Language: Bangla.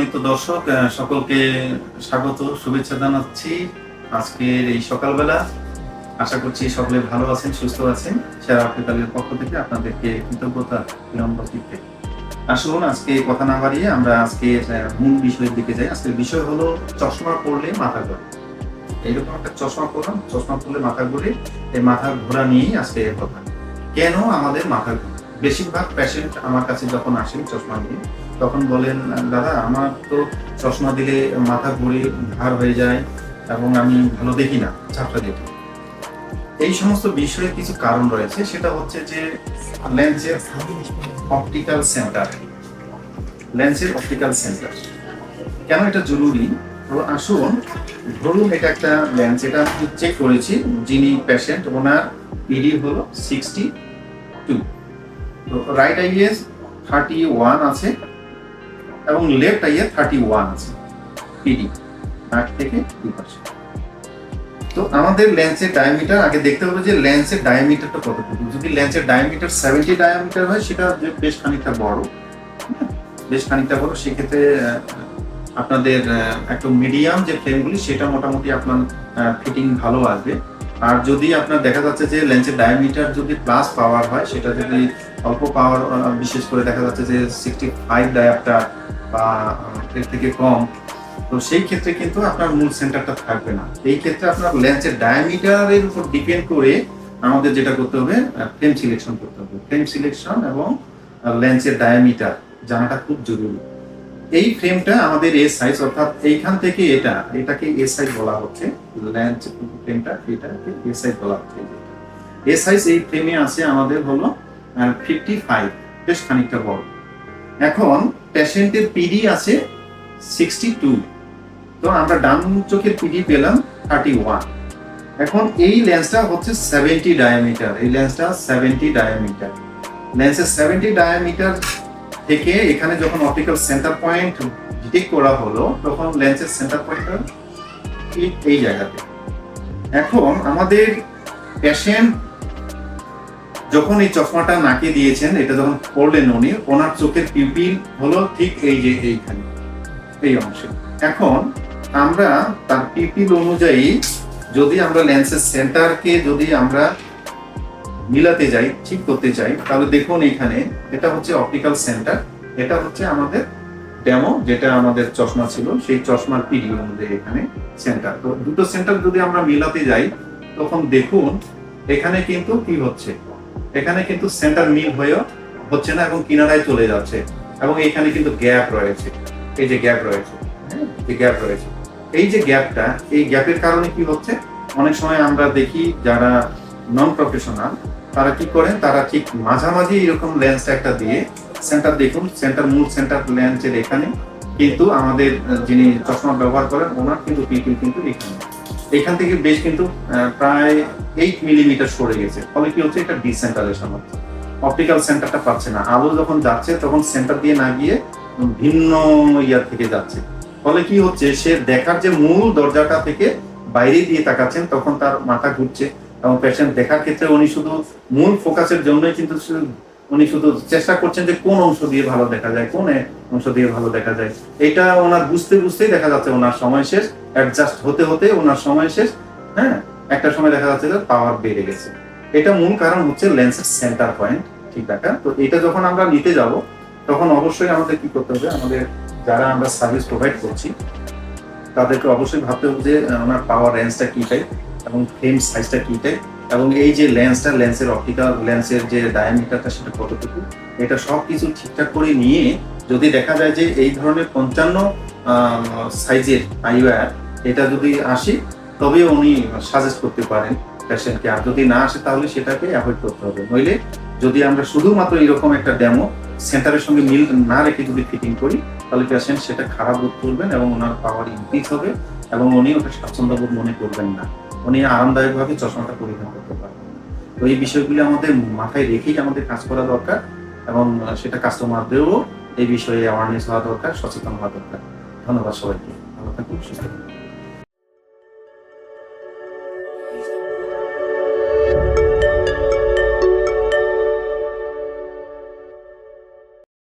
সম্মানিত দর্শক, সকলকে স্বাগত, শুভেচ্ছা জানাচ্ছি আজকের এই সকালবেলা। আশা করছি সকলে ভালো আছেন, সুস্থ আছেন। সেরা হসপিটালের পক্ষ থেকে আপনাদেরকে কৃতজ্ঞতা বিনম্র চিত্তে। আসুন আজকে কথা না বাড়িয়ে আমরা আজকে মূল বিষয়ের দিকে যাই। আজকের বিষয় হলো চশমা পড়লে মাথা ঘোরে। এইরকম একটা চশমা পরলাম, চশমা পড়লে মাথা ঘোরে। এই মাথা ঘোরা নিয়েই আজকে এর কথা। কেন আমাদের মাথা ঘোরে? বেশিরভাগ পেশেন্ট আমার কাছে যখন আসেন চশমা নিয়ে, তখন বলেন, দাদা আমার তো চশমা দিলে মাথা ঘুরে ভার হয়ে যায় এবং আমি ভালো দেখি না, ঝাপসা দেখি। এই সমস্ত বিষয়ের কিছু কারণ রয়েছে। সেটা হচ্ছে যে লেন্সের অপটিক্যাল সেন্টার। লেন্সের অপটিক্যাল সেন্টার কেন এটা জরুরি? তো আসুন, ধরুন এটা একটা লেন্স, এটা আমি চেক করেছি। যিনি পেশেন্ট ওনার পিডি হলো 62, তো রাইট আইয়ে 31 আছে এবং লেফট আইয়ে 31 আছে পিডি, নাক থেকে দুই পাশে। তো আমাদের লেন্সের ডায়ামিটার আগে দেখতে হবে যে লেন্সের ডায়ামিটারটা কতটুকু। যদি লেন্সের ডায়ামিটার 70 ডায়ামিটার হয়, সেটা বেশ খানিকটা বড়, বেশ খানিকটা বড়। সেক্ষেত্রে আপনাদের একটু মিডিয়াম যে ফ্রেমগুলি, সেটা মোটামুটি আপনার ফিটিং ভালো আসবে। আর যদি আপনার দেখা যাচ্ছে যে লেন্সের ডায়ামিটার যদি প্লাস পাওয়ার হয়, সেটা যদি অল্প পাওয়ার, বিশেষ করে দেখা যাচ্ছে যে 65 ডায়াপ্টার বা এর থেকে কম, তো সেই ক্ষেত্রে কিন্তু আপনার মূল সেন্টারটা থাকবে না। এই ক্ষেত্রে আপনার লেন্সের ডায়ামিটারের উপর ডিপেন্ড করে আমাদের যেটা করতে হবে, ফ্রেম সিলেকশন করতে হবে। ফ্রেম সিলেকশন এবং লেন্সের ডায়ামিটার জানাটা খুব জরুরি। এই ফ্রেমটা আমাদের এ সাইজ, অর্থাৎ এইখান থেকে এটাকে এ সাইজ বলা হচ্ছে। লেন্স ফ্রেমটা এটাকে এ সাইজ বলা হচ্ছে। এ সাইজ এই ফ্রেমে আছে আমাদের হলো 55, বেশ খানিকটা বড়। এখন পেশেন্টের পিডি আছে 62, তো আমরা ডান চোখের পিডি পেলাম 31। এখন এই লেন্সটা হচ্ছে 70 ডায়ামিটার। এই লেন্সটা 70 ডায়ামিটার। লেন্সের 70 ডায়ামিটার থেকে এখানে যখন অপটিক্যাল সেন্টার পয়েন্ট ডিটেক্ট করা হলো, তখন লেন্সের সেন্টার পয়েন্টটা এই জায়গাতে। এখন আমাদের পেশেন্ট যখন এই চশমাটা নাকে দিয়েছেন, এটা যখন পড়লেন উনি, ওনার চোখের পিপিল হলো ঠিক এই যে এইখানে, এই অংশে। এখন আমরা তার পিপিল অনুযায়ী যদি আমরা লেন্সের সেন্টারকে যদি আমরা মিলাতে যাই, ঠিক করতে চাই, তাহলে দেখুন এখানে এটা হচ্ছে অপটিক্যাল সেন্টার, এটা হচ্ছে আমাদের ডেমো, যেটা আমাদের চশমা ছিল সেই চশমার পিডি অনুযায়ী এখানে সেন্টার। তো দুটো সেন্টার যদি আমরা মিলাতে যাই, তখন দেখুন এখানে কিন্তু কি হচ্ছে, এখানে কিন্তু সেন্টার মিল হয়েও হচ্ছে না এবং কিনারায় চলে যাচ্ছে, এবং এখানে কিন্তু গ্যাপ রয়েছে। এই যে গ্যাপ রয়েছে, এই গ্যাপ রয়েছে, এই যে গ্যাপটা, এই গ্যাপের কারণে কি হচ্ছে, অনেক সময় আমরা দেখি যারা নন প্রফেশনাল তারা কি করেন, তারা ঠিক মাঝামাঝি এরকম লেন্সটা একটা দিয়ে সেন্টার, দেখুন সেন্টার, মূল সেন্টার লেন্সের এখানে, কিন্তু আমাদের যিনি চশমা ব্যবহার করেন ওনার কিন্তু পিপিল কিন্তু এখানে, এখান থেকে বেশ কিন্তু প্রায় 8 মিলিমিটার সরে গেছে। ফলে কি হচ্ছে, এটা ডিসেন্টারেশন হচ্ছে, অপটিক্যাল সেন্টারটা পাচ্ছে না। আলো যখন যাচ্ছে তখন সেন্টার দিয়ে না গিয়ে ভিন্ন ইয়ার থেকে যাচ্ছে। ফলে কি হচ্ছে, সে দেখার যে মূল দরজাটা থেকে বাইরে দিয়ে তাকাচ্ছেন, তখন তার মাথা ঘুরছে। এবং পেশেন্ট দেখার ক্ষেত্রে উনি শুধু মূল ফোকাসের জন্যই কিন্তু উনি শুধু চেষ্টা করছেন যে কোন অংশ দিয়ে ভালো দেখা যায়, কোন অংশ দিয়ে ভালো দেখা যায়। এটা ওনার বুঝতেই দেখা যাচ্ছে ওনার সময় শেষ, অ্যাডজাস্ট হতে হতে ওনার সময় শেষ। হ্যাঁ, একটা সময় দেখা যাচ্ছে যে পাওয়ার বেড়ে গেছে। এটা মূল কারণ হচ্ছে লেন্সের সেন্টার পয়েন্ট ঠিক রাখা। তো এটা যখন আমরা নিতে যাব, তখন অবশ্যই আমাদের কি করতে হবে, আমাদের যারা আমরা সার্ভিস প্রোভাইড করছি তাদেরকে অবশ্যই ভাবতে হবে যে ওনার পাওয়ার রেঞ্জটা কি টাইপ এবং ফ্রেম সাইজটা কি টাইপ, এবং এই যে লেন্সটা, লেন্সের অপটিক্যাল লেন্সের যে ডায়ামিটারটা সেটা কতটুকু, এটা সব কিছু ঠিকঠাক করে নিয়ে যদি দেখা যায় যে এই ধরনের 55 সাইজের আইওয়ার এটা যদি আসে, তবে উনি সাজেস্ট করতে পারেন পেশেন্টকে। আর যদি না আসে, তাহলে সেটাকে অ্যাভয়েড করতে হবে। নইলে যদি আমরা শুধুমাত্র এরকম একটা ডেমো সেন্টারের সঙ্গে মিল না রেখে যদি ফিটিং করি, তাহলে পেশেন্ট সেটা খারাপ বোধ করবেন এবং ওনার পাওয়ার ইনক্রিজ হবে এবং উনি ওটা স্বাচ্ছন্দ্যবোধ মনে করবেন না, উনি আরামদায়কভাবে চশমাটা পরিধান করতে পারবেন। তো এই বিষয়গুলি আমাদের মাথায় রেখেই আমাদের কাজ করা দরকার, এবং সেটা কাস্টমারদেরও এই বিষয়ে অ্যাওয়ারনেস হওয়া দরকার, সচেতন হওয়া দরকার। ধন্যবাদ সবাইকে, ভালো থাকুন, সুস্থ থাকুন।